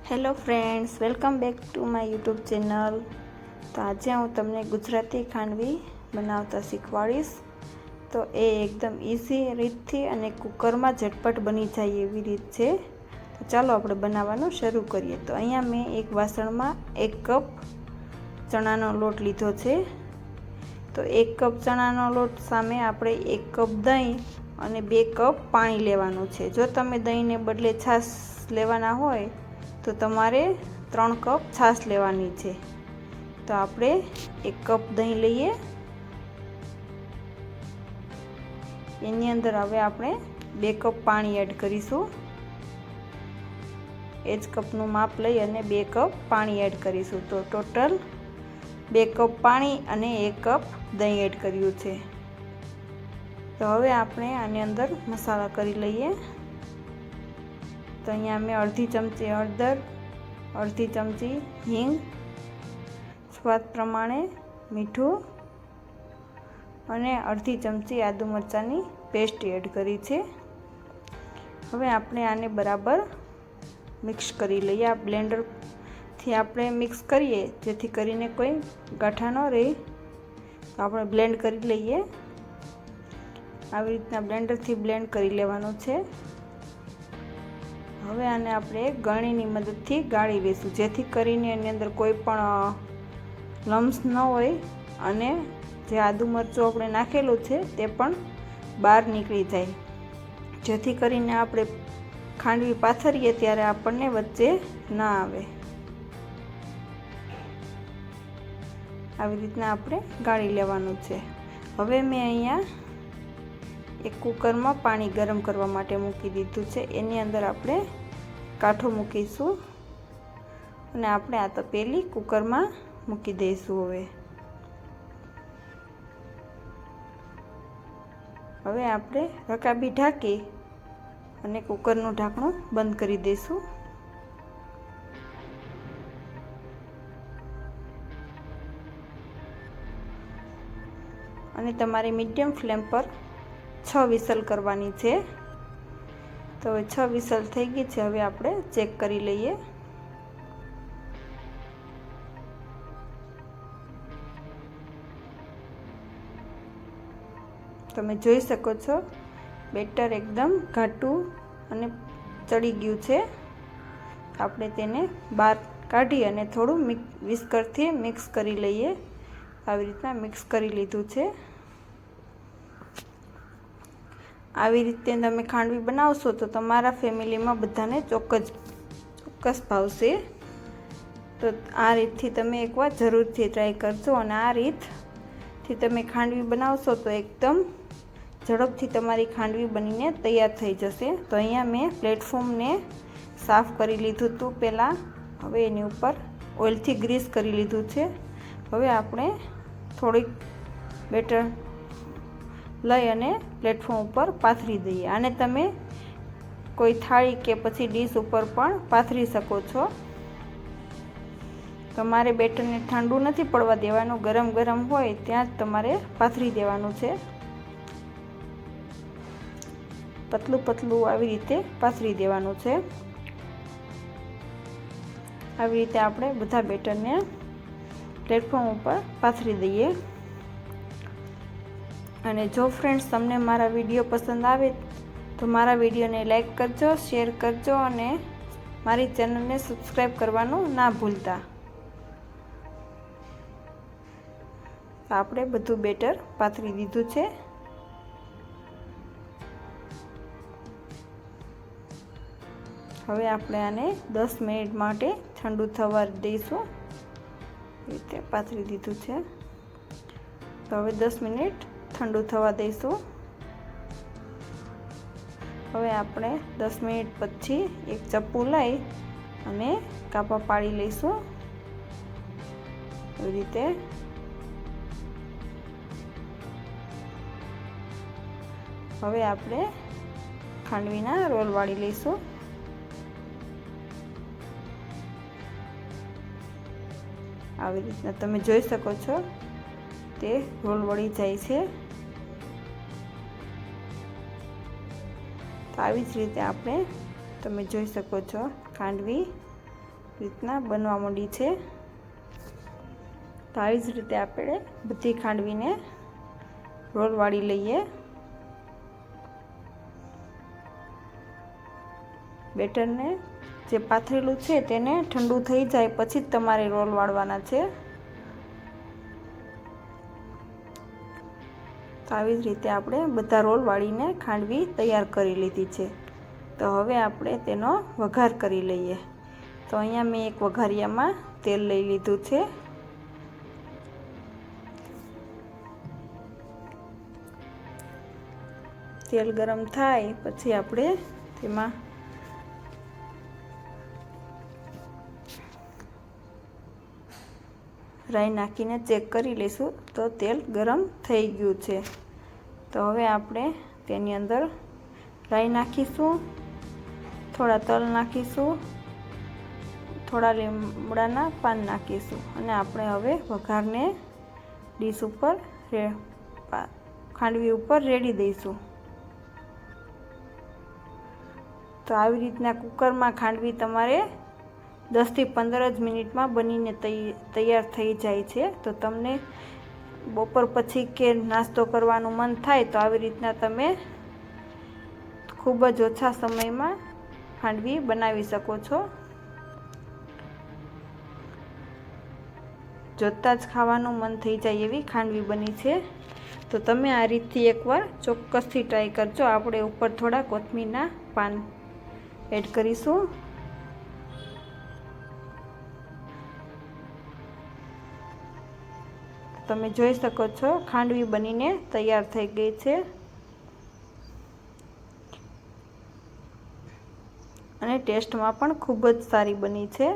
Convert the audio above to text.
Hello friends, welcome back to my YouTube channel. તો આજે હું તમને ગુજરાતી ખાંડવી બનાવતા શીખવાડીશ। તો એ એકદમ ઇઝી રીતથી અને કુકરમાં ઝટપટ બની જાય એવી રીત છે। તો ચાલો આપણે બનાવવાનું શરૂ કરીએ। તો અહીંયા મેં એક વાસણમાં 1 કપ ચણાનો લોટ લીધો છે। તો 1 કપ ચણાનો લોટ સામે આપણે 1 કપ દહીં અને 2 કપ પાણી લેવાનું છે। જો તમે દહીંને બદલે છાશ લેવાના હોય તો તમારે 3 કપ છાશ લેવાની છે। તો આપણે 1 કપ દહીં લઈએ, એની અંદર હવે આપણે 2 કપ પાણી એડ કરીશું। એ જ કપનું માપ લઈ અને 2 કપ પાણી એડ કરીશું। તો ટોટલ 2 કપ પાણી અને 1 કપ દહીં એડ કર્યું છે। તો હવે આપણે આની અંદર મસાલા કરી લઈએ। તો અહીંયા મેં અડધી ચમચી હળદર, અડધી ચમચી હિંગ, સ્વાદ પ્રમાણે મીઠું અને અડધી ચમચી આદુ મરચાંની પેસ્ટ એડ કરી છે। હવે આપણે આને બરાબર મિક્સ કરી લઈએ। આ બ્લેન્ડરથી આપણે મિક્સ કરીએ જેથી કરીને કોઈ ગાંઠા ન રહે। તો આપણે બ્લેન્ડ કરી લઈએ। આવી રીતના બ્લેન્ડરથી બ્લેન્ડ કરી લેવાનું છે। હવે આને આપણે ગળણીની મદદથી ગાળી લઈશું જેથી કરીને એની અંદર કોઈ પણ લમ્સ ન હોય અને જે આદુ મરચું આપણે નાખેલું છે તે પણ બહાર નીકળી જાય, જેથી કરીને આપણે ખાંડવી પાથરીએ ત્યારે આપણને વચ્ચે ના આવે। આવી રીતના આપણે ગાળી લેવાનું છે। હવે મેં અહીંયા એક કુકરમાં પાણી ગરમ કરવા માટે મૂકી દીધું છે। એની અંદર આપણે કાંઠો મૂકીશું અને આપણે આ તપેલી કુકરમાં મૂકી દઈશું। હવે આપણે રકાબી ઢાંકી અને કુકરનું ઢાંકણું બંધ કરી દઈશું। અને તમારે મીડિયમ ફ્લેમ પર 6 વિસલ કરવાની છે। તો હવે 6 વિસલ થઈ ગઈ છે। હવે આપણે ચેક કરી લઈએ। તમે જોઈ શકો છો બેટર એકદમ ઘાટું અને ચડી ગયું છે। આપણે તેને બહાર કાઢી અને થોડું વિસ્કરથી મિક્સ કરી લઈએ। આવી રીતના મિક્સ કરી લીધું છે। આવી રીતે તમે ખાંડવી બનાવશો તો તમારા ફેમિલીમાં બધાને ચોક્કસ ભાવશે। તો આ રીતથી તમે એકવાર જરૂરથી ટ્રાય કરજો અને આ રીતથી તમે ખાંડવી બનાવશો તો એકદમ ઝડપથી તમારી ખાંડવી બનીને તૈયાર થઈ જશે। તો અહીંયા મેં પ્લેટફોર્મને સાફ કરી લીધું હતું પહેલાં। હવે એની ઉપર ઓઇલથી ગ્રીસ કરી લીધું છે। હવે આપણે થોડીક બેટર લઈ અને પ્લેટફોર્મ ઉપર પાથરી દઈએ। આને તમે કોઈ થાળી કે પછી ડીશ ઉપર પણ પાથરી શકો છો। તમારે બેટરને ઠંડુ નથી પડવા દેવાનું, ગરમ ગરમ હોય ત્યાં જ તમારે પાથરી દેવાનું છે। પતલું પતલું આવી રીતે પાથરી દેવાનું છે। આવી રીતે આપણે બધા બેટરને પ્લેટફોર્મ ઉપર પાથરી દઈએ। અને જો ફ્રેન્ડ્સ તમને મારા વિડીયો પસંદ આવે તો મારા વિડીયોને લાઈક કરજો, શેર કરજો અને મારી ચેનલને સબસ્ક્રાઈબ કરવાનું ના ભૂલતા। આપણે બધું બેટર પાથરી દીધું છે। હવે આપણે આને 10 મિનિટ માટે ઠંડુ થવા દઈશું। રીતે પાથરી દીધું છે। તો હવે 10 મિનિટ ઠંડુ થવા દઈશું। હવે આપણે 10 મિનિટ પછી એક ચપ્પુ લઈ અને કાપા પાડી લઈશું એવી રીતે। હવે આપણે ખાંડવીના રોલ વાળી લઈશું। આવી રીતના તમે જોઈ શકો છો તે રોલ વળી જાય છે। તો આવી જ રીતે આપણે તમે જોઈ શકો છો ખાંડવી રીતના બનવા માંડી છે। તો આવી જ રીતે આપણે બધી ખાંડવીને રોલ વાળી લઈએ। બેટરને જે પાથરેલું છે તેને ઠંડુ થઈ જાય પછી જ તમારે રોલ વાળવાના છે। તો આવી જ રીતે આપણે બધા રોલ વાળીને ખાંડવી તૈયાર કરી લીધી છે। તો હવે આપણે તેનો વઘાર કરી લઈએ। તો અહીંયા મેં એક વઘારિયામાં તેલ લઈ લીધું છે। તેલ ગરમ થાય પછી આપણે તેમાં રાઈ નાખીને ચેક કરી લઈશું। તો તેલ ગરમ થઈ ગયું છે। તો હવે આપણે તેની અંદર રાઈ નાખીશું, થોડા તલ નાખીશું, થોડા લીમડાના પાન નાખીશું અને આપણે હવે વઘારને ડીશ ઉપર ખાંડવી ઉપર રેડી દઈશું। તો આવી રીતના કુકરમાં ખાંડવી તમારે 10 થી 15 જ મિનિટમાં બનીને તૈયાર થઈ જાય છે। તો તમને બપોર પછી કે નાસ્તો કરવાનું મન થાય તો આવી રીતના તમે ખૂબ જ ઓછા સમયમાં ખાંડવી બનાવી શકો છો। જોતાં જ ખાવાનું મન થઈ જાય એવી ખાંડવી બની છે। તો તમે આ રીતથી એકવાર ચોક્કસથી ટ્રાય કરજો। આપણે ઉપર થોડા કોથમીરના પાન એડ કરીશું। તમે જોઈ શકો છો ખાંડવી બનીને તૈયાર થઈ ગઈ છે અને ટેસ્ટમાં પણ ખૂબ જ સારી બની છે।